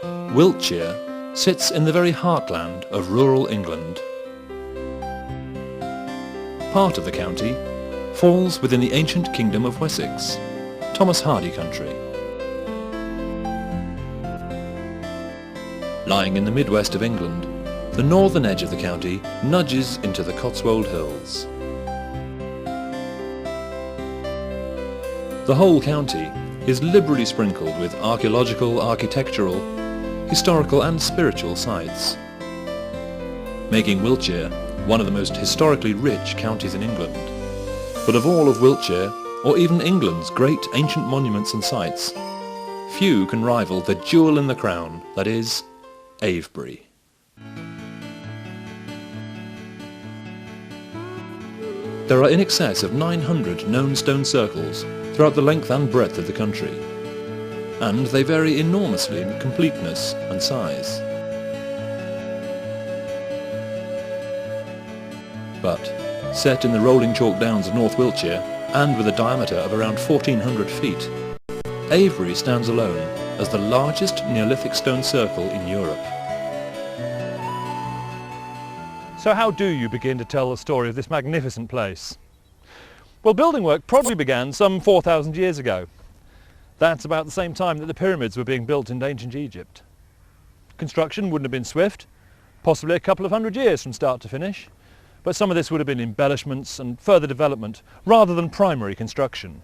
Wiltshire sits in the very heartland of rural England. Part of the county falls within the ancient kingdom of Wessex, Thomas Hardy country. Lying in the midwest of England, the northern edge of the county nudges into the Cotswold Hills. The whole county is liberally sprinkled with archaeological, architectural, historical and spiritual sites, making Wiltshire one of the most historically rich counties in England. But of all of Wiltshire, or even England's great ancient monuments and sites, few can rival the jewel in the crown, that is, Avebury. There are in excess of 900 known stone circles throughout the length and breadth of the country, and they vary enormously in completeness and size. But, set in the rolling chalk downs of North Wiltshire, and with a diameter of around 1400 feet, Avebury stands alone as the largest Neolithic stone circle in Europe. So how do you begin to tell the story of this magnificent place? Well, building work probably began some 4,000 years ago. That's about the same time that the pyramids were being built in ancient Egypt. Construction wouldn't have been swift, possibly a couple of hundred years from start to finish, but some of this would have been embellishments and further development rather than primary construction.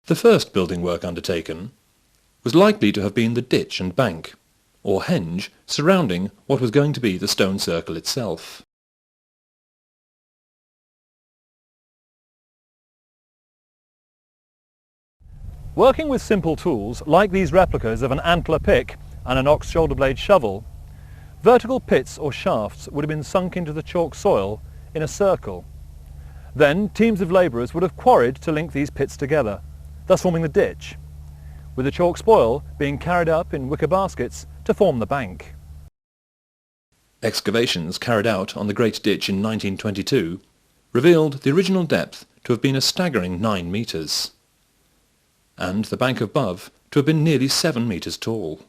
The first building work undertaken was likely to have been the ditch and bank, or henge, surrounding what was going to be the stone circle itself. Working with simple tools like these replicas of an antler pick and an ox shoulder blade shovel, vertical pits or shafts would have been sunk into the chalk soil in a circle. Then teams of labourers would have quarried to link these pits together, thus forming the ditch, with the chalk spoil being carried up in wicker baskets to form the bank. Excavations carried out on the Great Ditch in 1922 revealed the original depth to have been a staggering 9 metres, and the bank above to have been nearly 7 metres tall.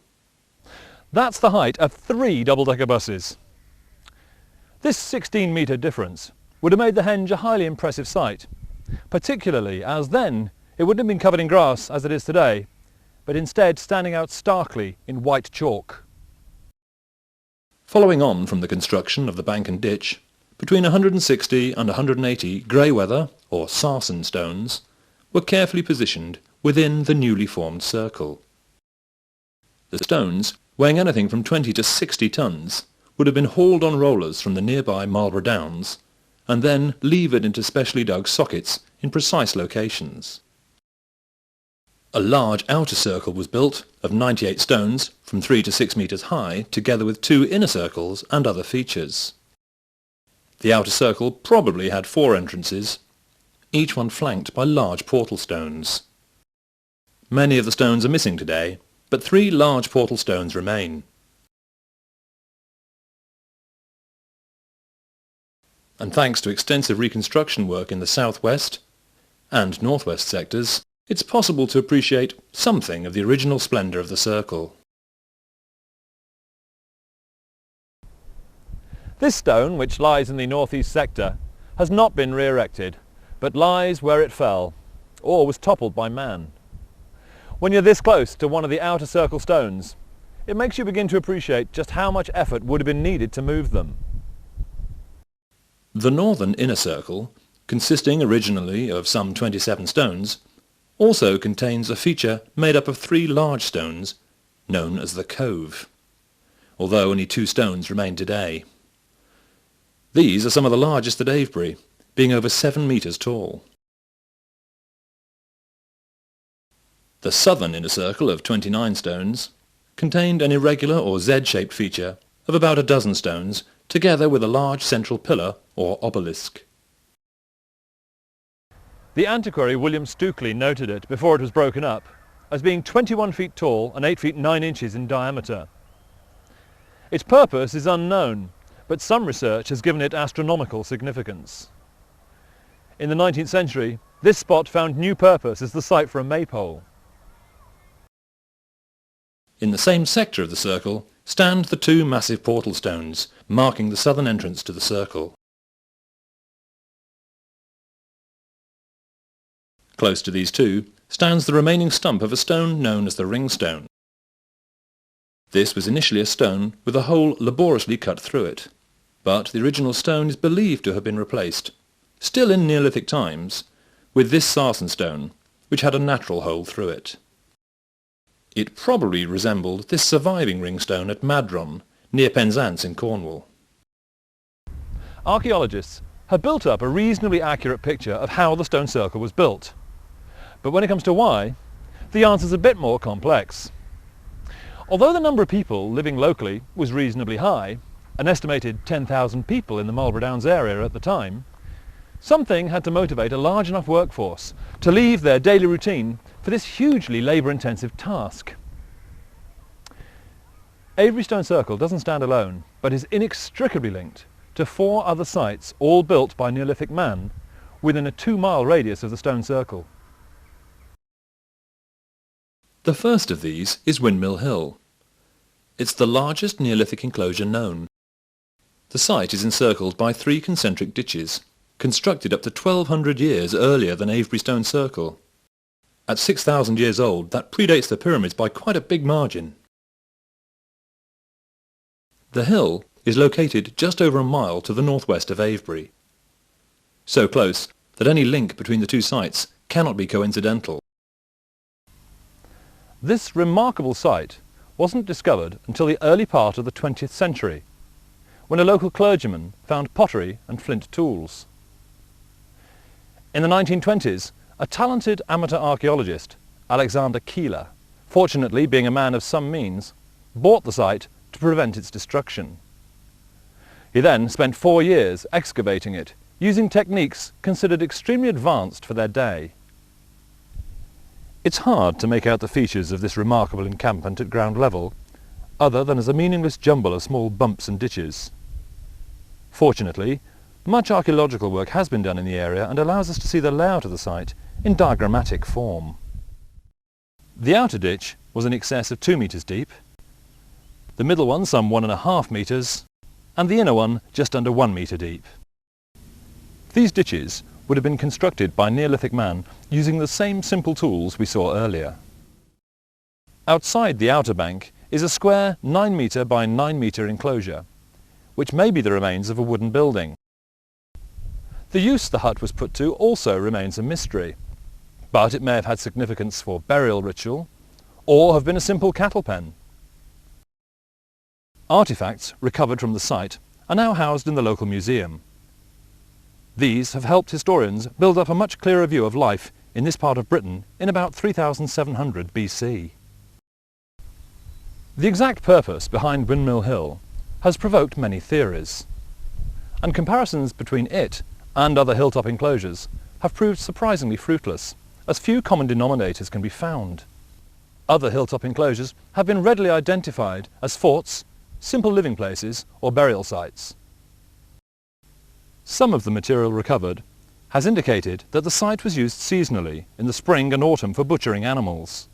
That's the height of 3 double-decker buses. This 16-metre difference would have made the henge a highly impressive sight, particularly as then it wouldn't have been covered in grass as it is today, but instead standing out starkly in white chalk. Following on from the construction of the bank and ditch, between 160 and 180 grey-weather, or sarsen stones, were carefully positioned within the newly formed circle. The stones, weighing anything from 20 to 60 tons, would have been hauled on rollers from the nearby Marlborough Downs, and then levered into specially dug sockets in precise locations. A large outer circle was built of 98 stones from 3 to 6 metres high, together with 2 inner circles and other features. The outer circle probably had 4 entrances, each one flanked by large portal stones. Many of the stones are missing today, but 3 large portal stones remain. And thanks to extensive reconstruction work in the southwest and northwest sectors, it's possible to appreciate something of the original splendour of the circle. This stone, which lies in the northeast sector, has not been re-erected, but lies where it fell, or was toppled by man. When you're this close to one of the outer circle stones, it makes you begin to appreciate just how much effort would have been needed to move them. The northern inner circle, consisting originally of some 27 stones, also contains a feature made up of 3 large stones, known as the Cove, although only 2 stones remain today. These are some of the largest at Avebury, being over 7 metres tall. The southern inner circle of 29 stones contained an irregular or Z-shaped feature of about a dozen stones, together with a large central pillar or obelisk. The antiquary William Stukeley noted it, before it was broken up, as being 21 feet tall and 8 feet 9 inches in diameter. Its purpose is unknown, but some research has given it astronomical significance. In the 19th century, This spot found new purpose as the site for a maypole. In the same sector of the circle stand the two massive portal stones, marking the southern entrance to the circle. Close to these two stands the remaining stump of a stone known as the ring stone. This was initially a stone with a hole laboriously cut through it, but the original stone is believed to have been replaced, still in Neolithic times, with this sarsen stone, which had a natural hole through it. It probably resembled this surviving ring stone at Madron, near Penzance in Cornwall. Archaeologists have built up a reasonably accurate picture of how the stone circle was built. But when it comes to why, the answer's a bit more complex. Although the number of people living locally was reasonably high, an estimated 10,000 people in the Marlborough Downs area at the time, something had to motivate a large enough workforce to leave their daily routine for this hugely labour-intensive task. Avebury Stone Circle doesn't stand alone, but is inextricably linked to 4 other sites, all built by Neolithic man, within a 2-mile radius of the stone circle. The first of these is Windmill Hill. It's the largest Neolithic enclosure known. The site is encircled by 3 concentric ditches, constructed up to 1200 years earlier than Avebury Stone Circle. At 6,000 years old, that predates the pyramids by quite a big margin. The hill is located just over a mile to the northwest of Avebury. So close that any link between the two sites cannot be coincidental. This remarkable site wasn't discovered until the early part of the 20th century, when a local clergyman found pottery and flint tools. In the 1920s, a talented amateur archaeologist, Alexander Keeler, fortunately being a man of some means, bought the site to prevent its destruction. He then spent 4 years excavating it, using techniques considered extremely advanced for their day. It's hard to make out the features of this remarkable encampment at ground level, other than as a meaningless jumble of small bumps and ditches. Fortunately, much archaeological work has been done in the area and allows us to see the layout of the site in diagrammatic form. The outer ditch was in excess of 2 metres deep, the middle one some 1.5 metres, and the inner one just under 1 metre deep. These ditches would have been constructed by Neolithic man using the same simple tools we saw earlier. Outside the outer bank is a square 9 metre by 9 metre enclosure, which may be the remains of a wooden building. The use the hut was put to also remains a mystery, but it may have had significance for burial ritual, or have been a simple cattle pen. Artifacts recovered from the site are now housed in the local museum. These have helped historians build up a much clearer view of life in this part of Britain in about 3700 BC. The exact purpose behind Windmill Hill has provoked many theories, and comparisons between it and other hilltop enclosures have proved surprisingly fruitless, as few common denominators can be found. Other hilltop enclosures have been readily identified as forts, simple living places or burial sites. Some of the material recovered has indicated that the site was used seasonally in the spring and autumn for butchering animals.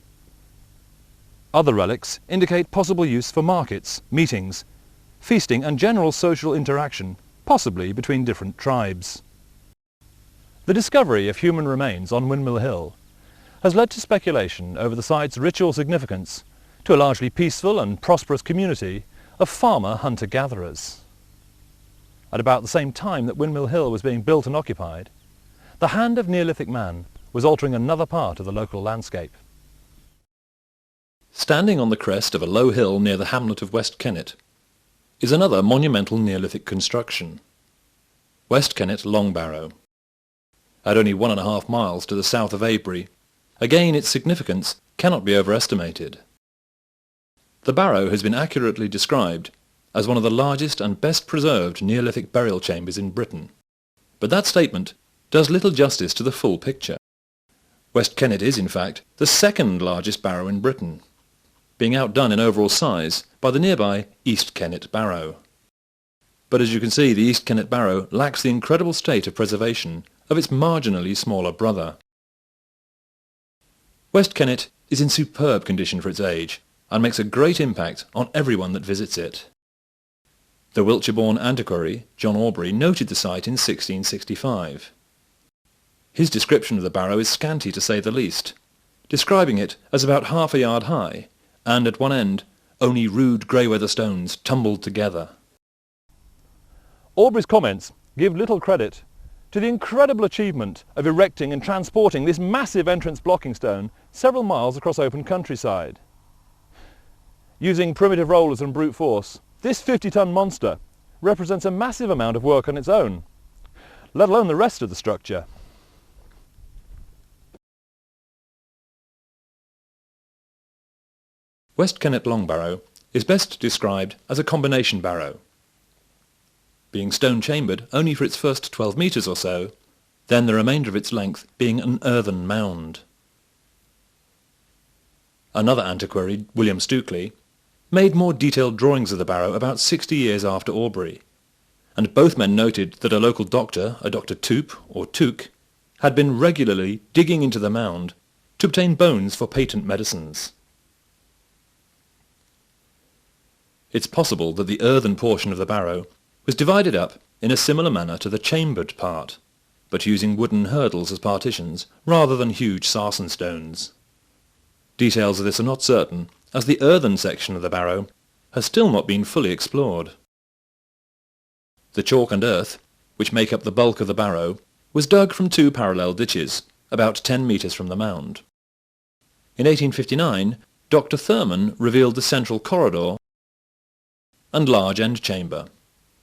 Other relics indicate possible use for markets, meetings, feasting and general social interaction, possibly between different tribes. The discovery of human remains on Windmill Hill has led to speculation over the site's ritual significance to a largely peaceful and prosperous community of farmer hunter-gatherers. At about the same time that Windmill Hill was being built and occupied, the hand of Neolithic man was altering another part of the local landscape. Standing on the crest of a low hill near the hamlet of West Kennet is another monumental Neolithic construction, West Kennet Long Barrow. At only 1.5 miles to the south of Avebury, again its significance cannot be overestimated. The barrow has been accurately described as one of the largest and best preserved Neolithic burial chambers in Britain. But that statement does little justice to the full picture. West Kennet is, in fact, the second largest barrow in Britain, being outdone in overall size by the nearby East Kennet Barrow. But as you can see, the East Kennet Barrow lacks the incredible state of preservation of its marginally smaller brother. West Kennet is in superb condition for its age and makes a great impact on everyone that visits it. The Wiltshire-born antiquary, John Aubrey, noted the site in 1665. His description of the barrow is scanty to say the least, describing it as about half a yard high, and at one end only rude grey-weather stones tumbled together. Aubrey's comments give little credit to the incredible achievement of erecting and transporting this massive entrance blocking stone several miles across open countryside. Using primitive rollers and brute force, this 50-ton monster represents a massive amount of work on its own, let alone the rest of the structure. West Kennet Long Barrow is best described as a combination barrow, being stone-chambered only for its first 12 metres or so, then the remainder of its length being an earthen mound. Another antiquary, William Stukeley, made more detailed drawings of the barrow about 60 years after Aubrey, and both men noted that a local doctor, a Dr. Toop or Took, had been regularly digging into the mound to obtain bones for patent medicines. It's possible that the earthen portion of the barrow was divided up in a similar manner to the chambered part, but using wooden hurdles as partitions rather than huge sarsen stones. Details of this are not certain, as the earthen section of the barrow has still not been fully explored. The chalk and earth, which make up the bulk of the barrow, was dug from two parallel ditches, about 10 metres from the mound. In 1859, Dr. Thurman revealed the central corridor and large end chamber,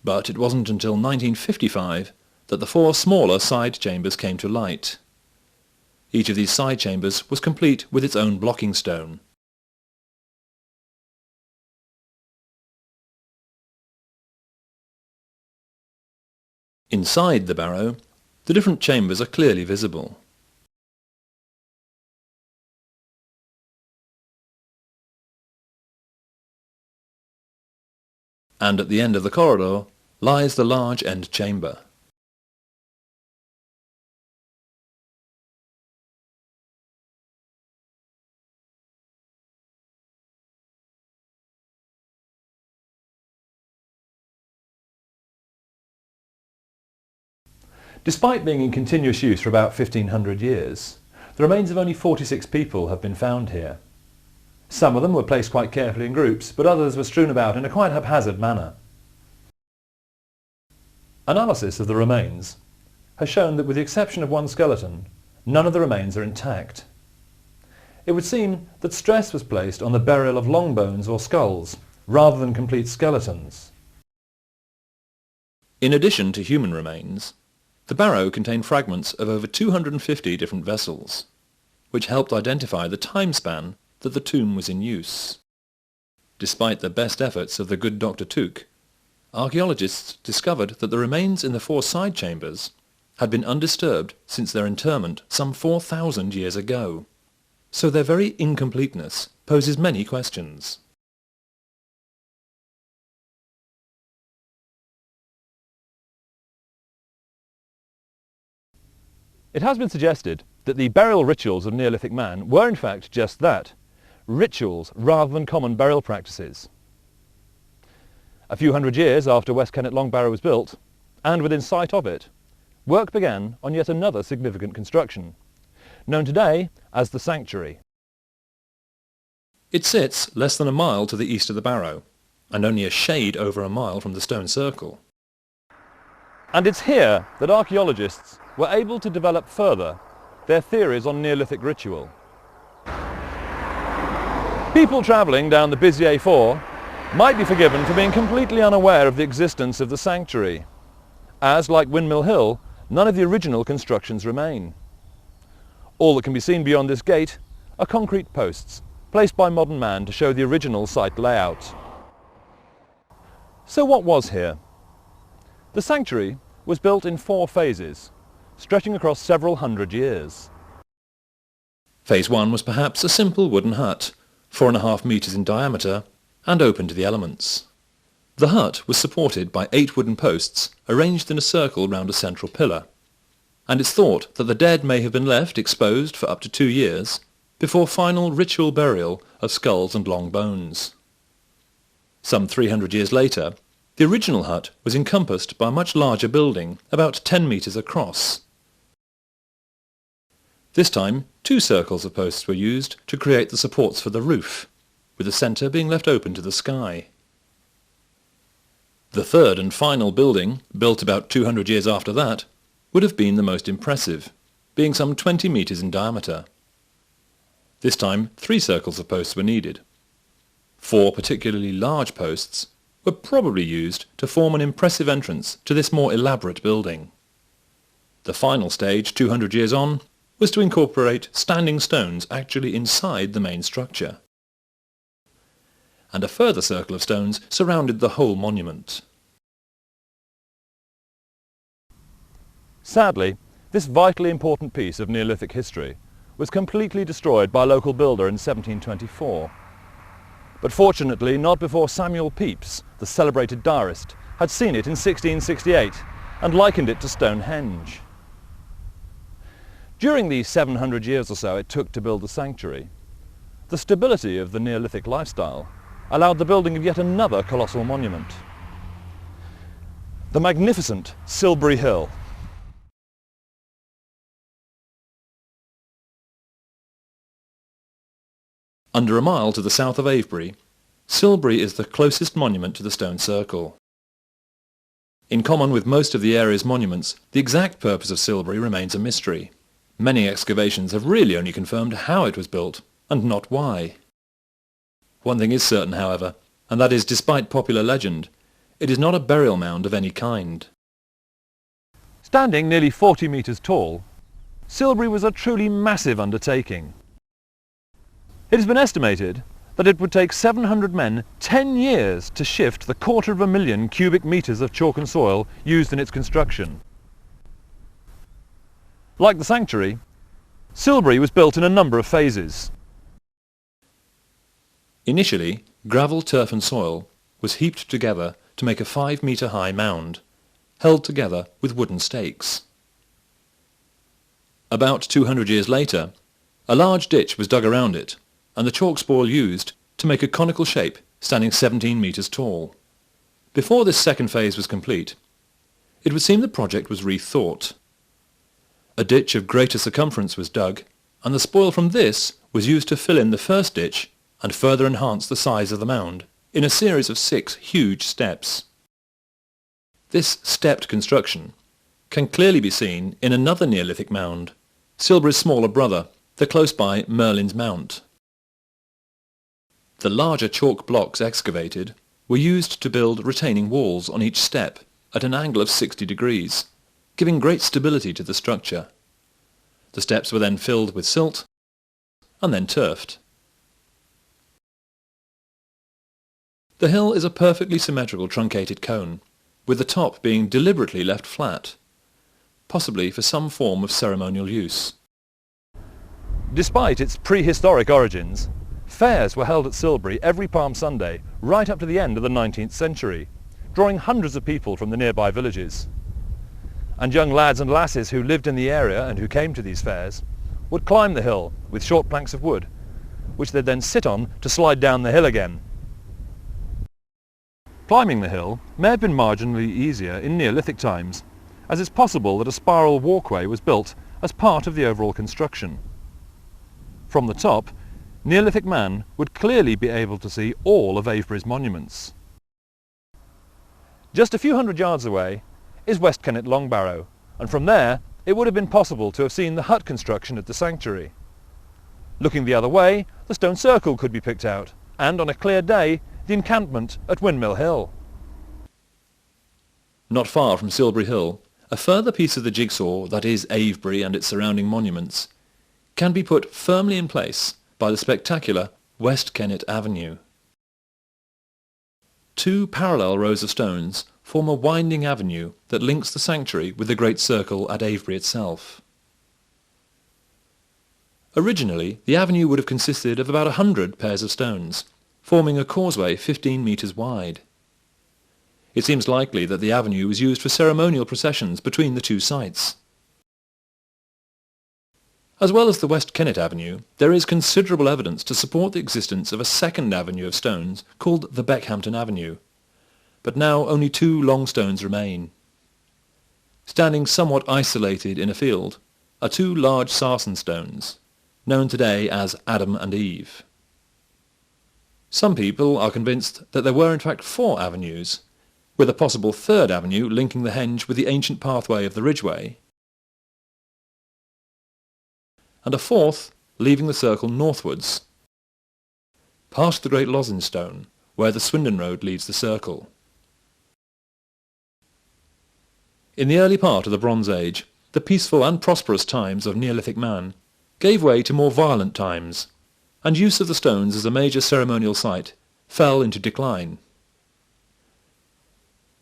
but it wasn't until 1955 that the four smaller side chambers came to light. Each of these side chambers was complete with its own blocking stone. Inside the barrow, the different chambers are clearly visible. And at the end of the corridor lies the large end chamber. Despite being in continuous use for about 1500 years, the remains of only 46 people have been found here. Some of them were placed quite carefully in groups, but others were strewn about in a quite haphazard manner. Analysis of the remains has shown that with the exception of one skeleton, none of the remains are intact. It would seem that stress was placed on the burial of long bones or skulls, rather than complete skeletons. In addition to human remains, the barrow contained fragments of over 250 different vessels, which helped identify the time span that the tomb was in use. Despite the best efforts of the good Dr. Took, archaeologists discovered that the remains in the four side chambers had been undisturbed since their interment some 4,000 years ago, so their very incompleteness poses many questions. It has been suggested that the burial rituals of Neolithic man were in fact just that, rituals rather than common burial practices. A few hundred years after West Kennet Long Barrow was built, and within sight of it, work began on yet another significant construction, known today as the Sanctuary. It sits less than a mile to the east of the barrow, and only a shade over a mile from the stone circle. And it's here that archaeologists were able to develop further their theories on Neolithic ritual. People travelling down the busy A4 might be forgiven for being completely unaware of the existence of the sanctuary, as, like Windmill Hill, none of the original constructions remain. All that can be seen beyond this gate are concrete posts, placed by modern man to show the original site layout. So what was here? The sanctuary was built in 4 phases, stretching across several hundred years. Phase 1 was perhaps a simple wooden hut, 4.5 metres in diameter, and open to the elements. The hut was supported by 8 wooden posts arranged in a circle round a central pillar. and it's thought that the dead may have been left exposed for up to 2 years before final ritual burial of skulls and long bones. Some 300 years later, the original hut was encompassed by a much larger building, about 10 metres across. This time, 2 circles of posts were used to create the supports for the roof, with the centre being left open to the sky. The third and final building, built about 200 years after that, would have been the most impressive, being some 20 metres in diameter. This time 3 circles of posts were needed. 4 particularly large posts were probably used to form an impressive entrance to this more elaborate building. The final stage, 200 years on, was to incorporate standing stones actually inside the main structure. And a further circle of stones surrounded the whole monument. Sadly, this vitally important piece of Neolithic history was completely destroyed by a local builder in 1724. But fortunately not before Samuel Pepys, the celebrated diarist, had seen it in 1668 and likened it to Stonehenge. During the 700 years or so it took to build the sanctuary, the stability of the Neolithic lifestyle allowed the building of yet another colossal monument. The magnificent Silbury Hill. Under a mile to the south of Avebury, Silbury is the closest monument to the stone circle. In common with most of the area's monuments, the exact purpose of Silbury remains a mystery. Many excavations have really only confirmed how it was built, and not why. One thing is certain, however, and that is, despite popular legend, it is not a burial mound of any kind. Standing nearly 40 metres tall, Silbury was a truly massive undertaking. It has been estimated that it would take 700 men 10 years to shift the 250,000 cubic metres of chalk and soil used in its construction. Like the sanctuary, Silbury was built in a number of phases. Initially, gravel, turf and soil was heaped together to make a 5-metre high mound, held together with wooden stakes. About 200 years later, a large ditch was dug around it, and the chalk spoil used to make a conical shape standing 17 metres tall. Before this second phase was complete, it would seem the project was rethought. A ditch of greater circumference was dug, and the spoil from this was used to fill in the first ditch and further enhance the size of the mound in a series of 6 huge steps. This stepped construction can clearly be seen in another Neolithic mound, Silbury's smaller brother, the close-by Merlin's Mount. The larger chalk blocks excavated were used to build retaining walls on each step at an angle of 60 degrees, giving great stability to the structure. The steps were then filled with silt and then turfed. The hill is a perfectly symmetrical truncated cone, with the top being deliberately left flat, possibly for some form of ceremonial use. Despite its prehistoric origins, fairs were held at Silbury every Palm Sunday right up to the end of the 19th century, drawing hundreds of people from the nearby villages. And young lads and lasses who lived in the area and who came to these fairs would climb the hill with short planks of wood, which they'd then sit on to slide down the hill again. Climbing the hill may have been marginally easier in Neolithic times, as it's possible that a spiral walkway was built as part of the overall construction. From the top, Neolithic man would clearly be able to see all of Avebury's monuments. Just a few hundred yards away is West Kennet Long Barrow, and from there it would have been possible to have seen the hut construction at the sanctuary. Looking the other way, the stone circle could be picked out, and on a clear day, the encampment at Windmill Hill. Not far from Silbury Hill, a further piece of the jigsaw that is Avebury and its surrounding monuments can be put firmly in place by the spectacular West Kennet Avenue. 2 parallel rows of stones form a winding avenue that links the sanctuary with the great circle at Avebury itself. Originally, the avenue would have consisted of about 100 pairs of stones, forming a causeway 15 metres wide. It seems likely that the avenue was used for ceremonial processions between the 2 sites. As well as the West Kennet Avenue, there is considerable evidence to support the existence of a second avenue of stones called the Beckhampton Avenue, but now only 2 long stones remain. Standing somewhat isolated in a field are 2 large sarsen stones, known today as Adam and Eve. Some people are convinced that there were in fact 4 avenues, with a possible 3rd avenue linking the henge with the ancient pathway of the Ridgeway, and a 4th leaving the circle northwards, past the great Lozenge Stone, where the Swindon Road leaves the circle. In the early part of the Bronze Age, the peaceful and prosperous times of Neolithic man gave way to more violent times, and use of the stones as a major ceremonial site fell into decline.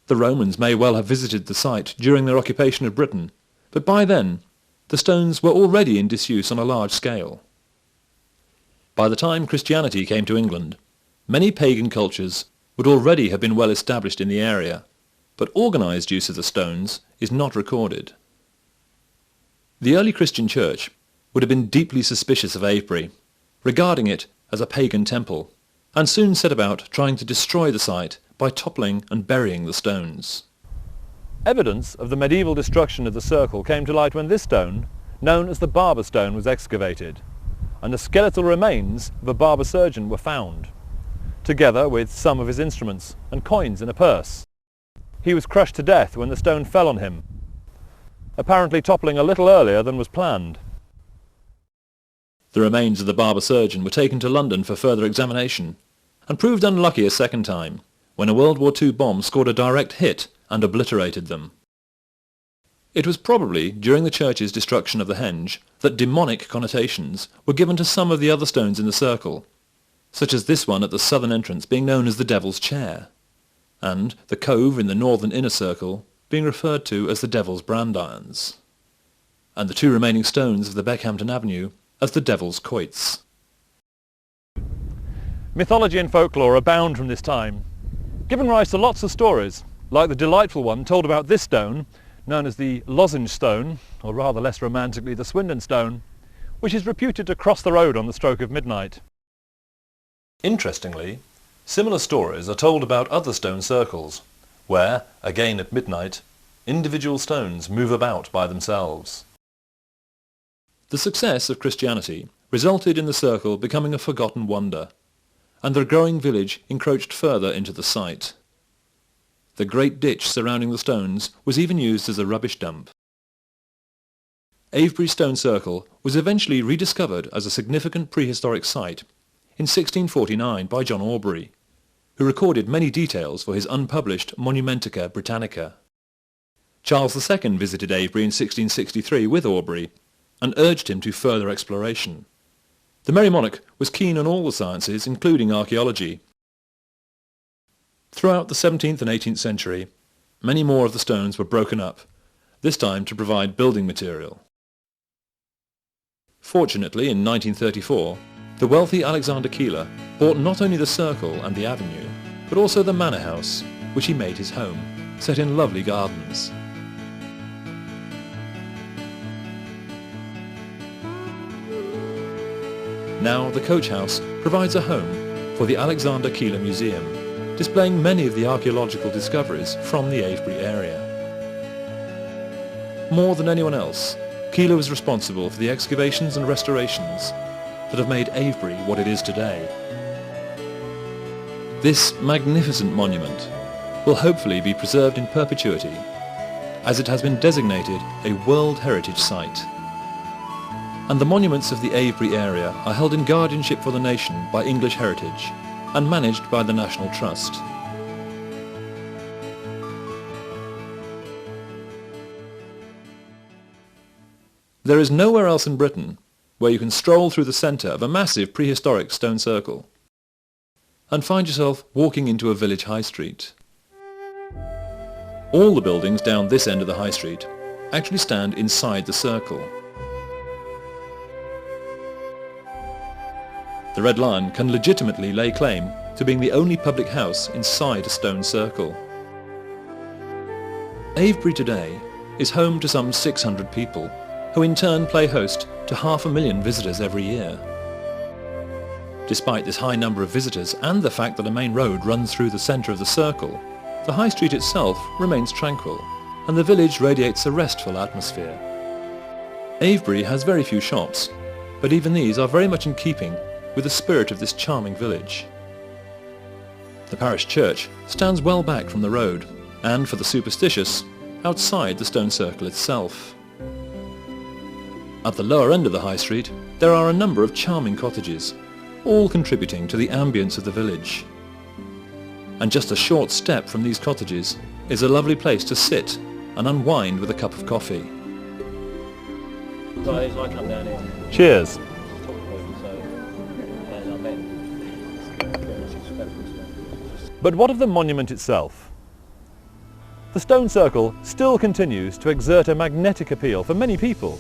The Romans may well have visited the site during their occupation of Britain, but by then the stones were already in disuse on a large scale. By the time Christianity came to England, many pagan cultures would already have been well established in the area, but organised use of the stones is not recorded. The early Christian church would have been deeply suspicious of Avebury, regarding it as a pagan temple, and soon set about trying to destroy the site by toppling and burying the stones. Evidence of the medieval destruction of the circle came to light when this stone, known as the Barber Stone, was excavated, and the skeletal remains of a barber surgeon were found, together with some of his instruments and coins in a purse. He was crushed to death when the stone fell on him, apparently toppling a little earlier than was planned. The remains of the barber surgeon were taken to London for further examination, and proved unlucky a second time, when a World War II bomb scored a direct hit and obliterated them. It was probably during the church's destruction of the henge that demonic connotations were given to some of the other stones in the circle, such as this one at the southern entrance being known as the Devil's Chair, and the cove in the northern inner circle being referred to as the Devil's Brandirons, and the 2 remaining stones of the Beckhampton Avenue as the Devil's Quoits. Mythology and folklore abound from this time, giving rise to lots of stories, like the delightful one told about this stone, known as the Lozenge Stone, or rather less romantically the Swindon Stone, which is reputed to cross the road on the stroke of midnight. Interestingly, similar stories are told about other stone circles, where, again at midnight, individual stones move about by themselves. The success of Christianity resulted in the circle becoming a forgotten wonder, and the growing village encroached further into the site. The great ditch surrounding the stones was even used as a rubbish dump. Avebury Stone Circle was eventually rediscovered as a significant prehistoric site in 1649 by John Aubrey, who recorded many details for his unpublished Monumentica Britannica. Charles II visited Avebury in 1663 with Aubrey and urged him to further exploration. The Merry Monarch was keen on all the sciences, including archaeology. Throughout the 17th and 18th century, many more of the stones were broken up, this time to provide building material. Fortunately, in 1934, the wealthy Alexander Keeler bought not only the circle and the avenue, but also the manor house, which he made his home, set in lovely gardens. Now the coach house provides a home for the Alexander Keeler Museum, displaying many of the archaeological discoveries from the Avebury area. More than anyone else, Keeler was responsible for the excavations and restorations that have made Avebury what it is today. This magnificent monument will hopefully be preserved in perpetuity, as it has been designated a World Heritage Site. And the monuments of the Avebury area are held in guardianship for the nation by English Heritage and managed by the National Trust. There is nowhere else in Britain where you can stroll through the centre of a massive prehistoric stone circle and find yourself walking into a village high street. All the buildings down this end of the high street actually stand inside the circle. The Red Lion can legitimately lay claim to being the only public house inside a stone circle. Avebury today is home to some 600 people, who in turn play host to 500,000 visitors every year. Despite this high number of visitors and the fact that a main road runs through the centre of the circle, the high street itself remains tranquil, and the village radiates a restful atmosphere. Avebury has very few shops, but even these are very much in keeping with the spirit of this charming village. The parish church stands well back from the road, and for the superstitious, outside the stone circle itself. At the lower end of the high street, there are a number of charming cottages, all contributing to the ambience of the village. And just a short step from these cottages is a lovely place to sit and unwind with a cup of coffee. Cheers. But what of the monument itself? The stone circle still continues to exert a magnetic appeal for many people,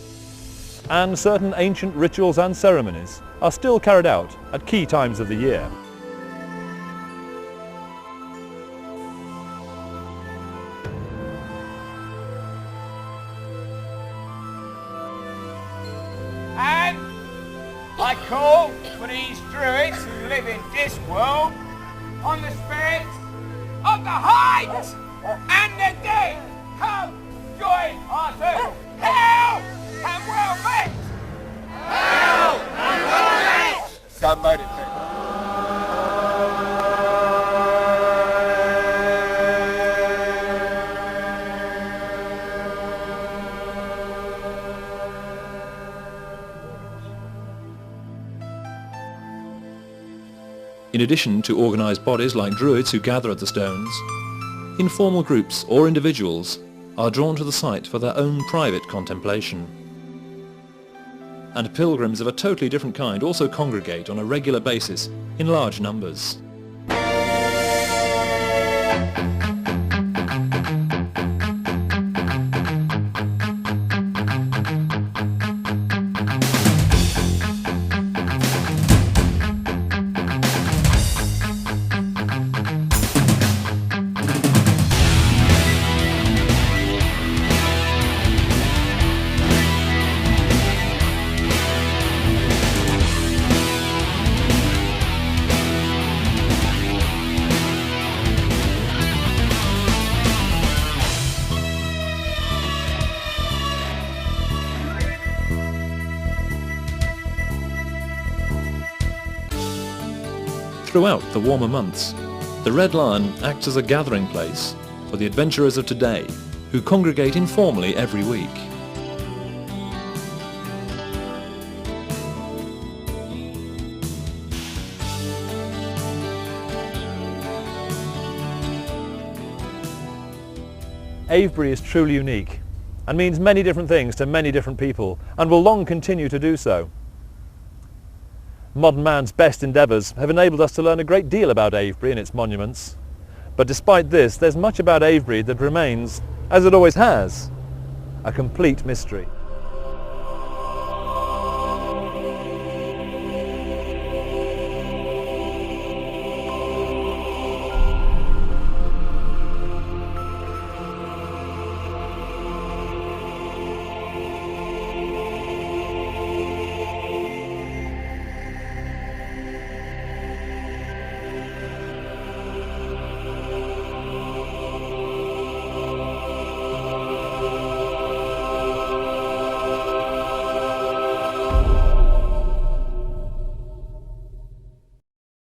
and certain ancient rituals and ceremonies are still carried out at key times of the year. And I call for these druids who live in this world on the spirits of the height and the dead. Come, join our circle. Hail and well met! Hail and well met! Some motive. In addition to organised bodies like druids who gather at the stones, informal groups or individuals are drawn to the site for their own private contemplation. And pilgrims of a totally different kind also congregate on a regular basis in large numbers. Throughout the warmer months, the Red Lion acts as a gathering place for the adventurers of today who congregate informally every week. Avebury is truly unique and means many different things to many different people, and will long continue to do so. Modern man's best endeavours have enabled us to learn a great deal about Avebury and its monuments, but despite this, there's much about Avebury that remains, as it always has, a complete mystery.